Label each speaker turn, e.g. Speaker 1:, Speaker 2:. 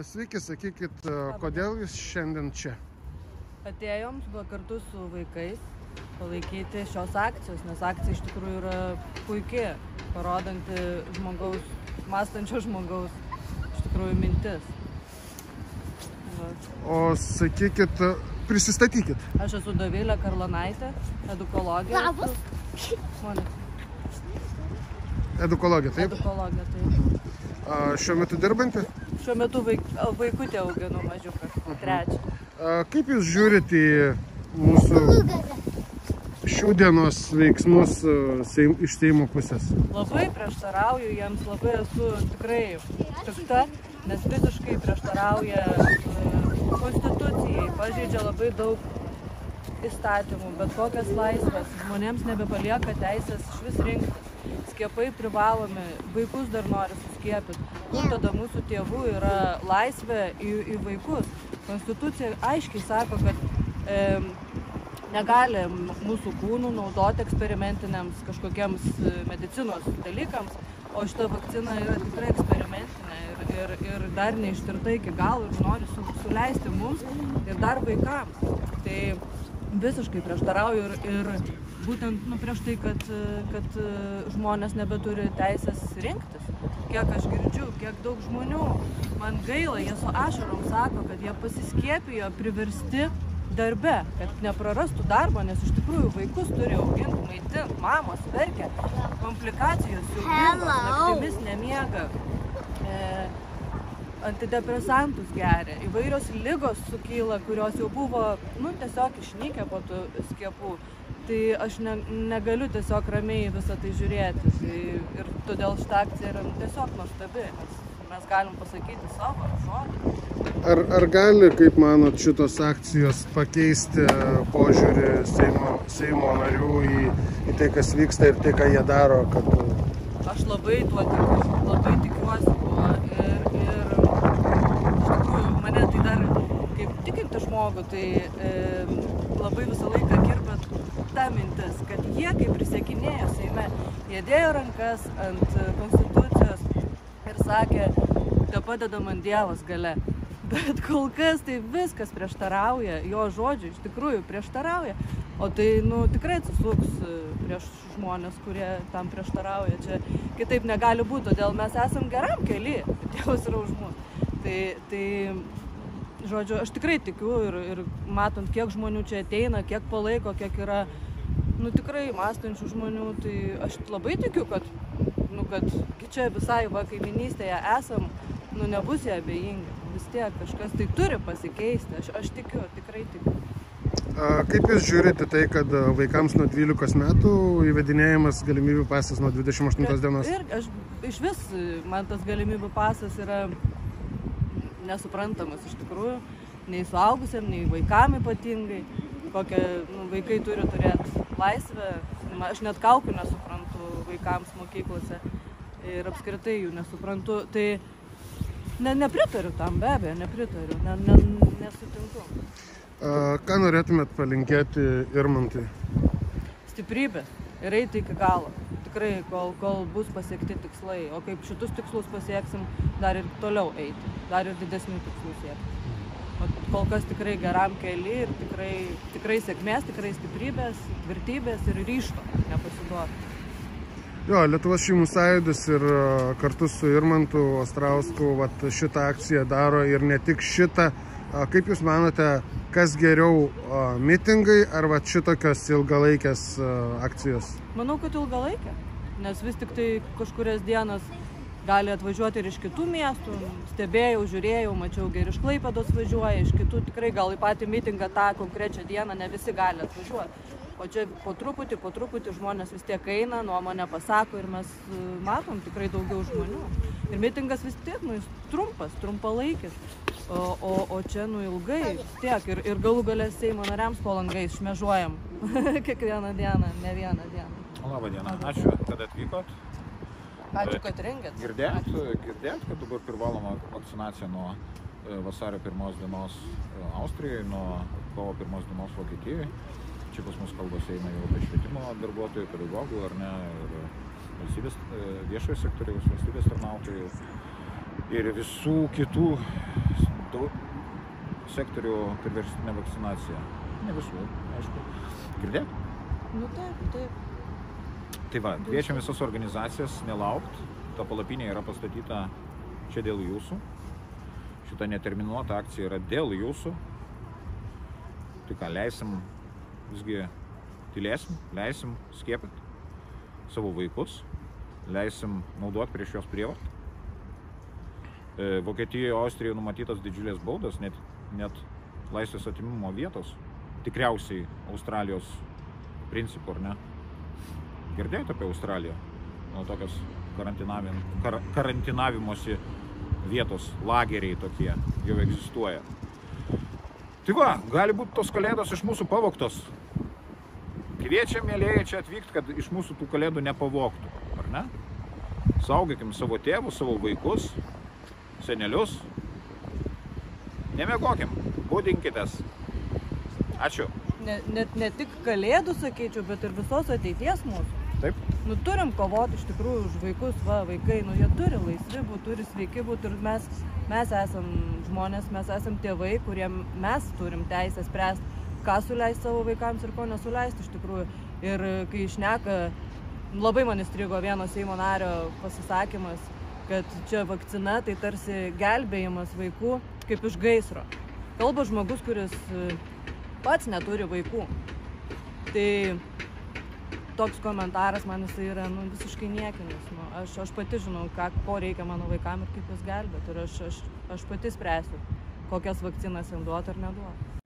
Speaker 1: Sveiki, sakykit, kodėl jūs šiandien čia?
Speaker 2: Atėjom kartu su vaikais palaikyti šios akcijos, nes akcija iš tikrųjų yra puikiai, parodanti mąstančio žmogaus iš tikrųjų mintis.
Speaker 1: O sakykit, prisistatykit.
Speaker 2: Aš esu Dovilė Karlonaitė, edukologė.
Speaker 3: Labas.
Speaker 1: Edukologė, taip?
Speaker 2: Edukologė, taip.
Speaker 1: Šiuo metu dirbanti?
Speaker 2: Šiuo metu vaikutė auginu mažiuką, trečią.
Speaker 1: Kaip jūs žiūrite į mūsų šių dienos veiksmus iš Seimo pusės?
Speaker 2: Labai prieštarauju jiems, labai esu tikrai pikta, nes visiškai prieštarauja konstitucijai, pažeidžia labai daug įstatymų, bet kokias laisvės, žmonėms nebepalieka teisės išvis rinktis. Skiepai privalomi, vaikus dar nori suskiepyti. Kur tada mūsų tėvų yra laisvė į vaikus? Konstitucija aiškiai sako, kad negali mūsų kūnų naudoti eksperimentiniams kažkokiems medicinos dalykams, o šita vakcina yra tikrai eksperimentinė ir dar neištirta iki galo ir nori suleisti mums ir dar vaikams. Tai visiškai prieštarauju ir būtent prieš tai, kad žmonės nebeturi teisės rinktis. Kiek aš girdžiu, kiek daug žmonių, man gaila, jie su ašarom sako, kad jie pasiskiepijo priversti darbe, kad neprarastų darbo, nes iš tikrųjų vaikus turi auginti, maitinti, mamos verkia, komplikacijos, siaubingos, naktimis nemiega, antidepresantus geria, įvairios ligos sukyla, kurios jau buvo tiesiog išnykę po tų skiepų. Tai aš negaliu tiesiog ramiai visą tai žiūrėti. Ir todėl šitą akciją yra tiesiog nuostabi, nes mes galim pasakyti savo žodį.
Speaker 1: Ar gali, kaip manot, šitos akcijos pakeisti požiūrį Seimo narių į tai, kas vyksta ir tai, ką jie daro?
Speaker 2: Aš labai tuo tikiu, labai tikiuosi tuo ir iš tikrųjų mane tai dar kaip tikinti žmogų, tai labai visą laiką kirbet ta mintis, kad jie, kaip prisiekinėjo Seime, jie dėjo rankas ant konstitucijos ir sakė, te padeda man Dievas gale. Bet kol kas tai viskas prieštarauja, jo žodžiai iš tikrųjų prieštarauja, o tai tikrai atsisuks prieš žmonės, kurie tam prieštarauja. Čia kitaip negali būti, todėl mes esam geram kely, Dievas yra už mus. Tai žodžiu, aš tikrai tikiu ir matant, kiek žmonių čia ateina, kiek palaiko, kiek yra tikrai mąstančių žmonių, tai aš labai tikiu, kad čia visai kaiminystėje esam, nebus jie abejingi. Vis tiek kažkas tai turi pasikeisti, aš tikiu, tikrai tikiu.
Speaker 1: Kaip jūs žiūrite tai, kad vaikams nuo 12 metų įvedinėjamas galimybių pasas nuo 28 dienos?
Speaker 2: Ir aš iš vis, man tas galimybių pasas yra nesuprantamas iš tikrųjų, nei suaugusiam, nei vaikam ypatingai, kokią vaikai turi turėti laisvę. Aš net kaukių nesuprantu vaikams mokyklose ir apskritai jų nesuprantu. Tai nepritariu tam, be abejo, nepritariu, nesutinku.
Speaker 1: Ką norėtumėt palinkėti Irmantui?
Speaker 2: Stiprybės ir eiti iki galo. Tikrai, kol bus pasiekti tikslai. O kaip šitus tikslus pasieksim, dar ir toliau eiti, dar ir didesnių tikslų siekti. O kol kas tikrai geram kely ir tikrai sėkmės, tikrai stiprybės, tvirtybės ir ryžto nepasiduoti.
Speaker 1: Jo, Lietuvos šeimų sąjūdis ir kartu su Irmantu Ostrausku šitą akciją daro ir ne tik šitą. Kaip jūs manote, kas geriau, mitingai ar šitokios ilgalaikės akcijos?
Speaker 2: Manau, kad ilgalaikė, nes vis tik tai kažkurias dienas gali atvažiuoti ir iš kitų miestų. Stebėjau, žiūrėjau, mačiau, ir iš Klaipėdos važiuoja, iš kitų tikrai gal į patį mitingą tą konkrečią dieną ne visi gali atvažiuoti. O čia po truputį žmonės vis tiek eina, nuomonę pasako ir mes matom tikrai daugiau žmonių. Ir mitingas vis tiek, jis trumpalaikis, o čia ilgai tiek. Ir galų gale Seimo nariams po langais šmežuojam kiekvieną dieną, ne vieną dieną.
Speaker 4: Labą dieną, ačiū, kad atvykot.
Speaker 2: Ačiū, kad rengėt.
Speaker 4: Girdėjot, kad dabar privaloma vakcinacija nuo vasario 1 dienos Austrijoje, nuo kovo 1 dienos Vokietijoje. Čia pas mus kalbos eina jau apie švietimo darbuotojų, pedagogų, ar ne, ir viešojo sektoriaus, valstybės tarnautojų. ir visų kitų sektorių priverstinė vakcinacija. Ne visų, aišku. Girdėt?
Speaker 2: Nu taip.
Speaker 4: Tai va, kviečiam visas organizacijas nelaukt. Ta palapinė yra pastatyta čia dėl jūsų. Šita neterminuota akcija yra dėl jūsų. Tai ką, leisim, visgi tylėsim, leisim skiepyti savo vaikus, leisim naudoti prieš juos prievartą. Vokietijoje, Austrijoje numatytas didžiulės baudos, net laisvės atimimo vietos. Tikriausiai Australijos principų, ar ne? Girdėjote apie Australiją? Nu, tokios karantinavimosi vietos, lageriai tokie jau egzistuoja. Tai va, gali būti tos kalėdos iš mūsų pavogtos. Kviečiam, mėlėjai, čia atvykti, kad iš mūsų tų kalėdų nepavogtų, ar ne? Saugokim savo tėvus, savo vaikus, senelius. Nemiegokim, būdinkitės. Ačiū.
Speaker 2: Ne tik kalėdų, sakyčiau, bet ir visos ateities mūsų.
Speaker 4: Taip.
Speaker 2: Nu, turim kovoti iš tikrųjų už vaikus, vaikai, nu, jie turi laisvi būt, turi sveiki būt ir mes esam žmonės, mes esam tėvai, kurie mes turim teisę spręsti, ką suleisti savo vaikams ir ko nesuleisti iš tikrųjų. Ir kai šneka, labai man įstrigo vieno Seimo nario pasisakymas, kad čia vakcina tai tarsi gelbėjimas vaikų kaip iš gaisro. Kalba žmogus, kuris pats neturi vaikų. Tai toks komentaras man jisai yra visiškai niekinis. Aš pati žinau, ko reikia mano vaikam ir kaip juos gelbėti. Ir aš pati spręsiu, kokias vakcinas jam duoti ar neduoti.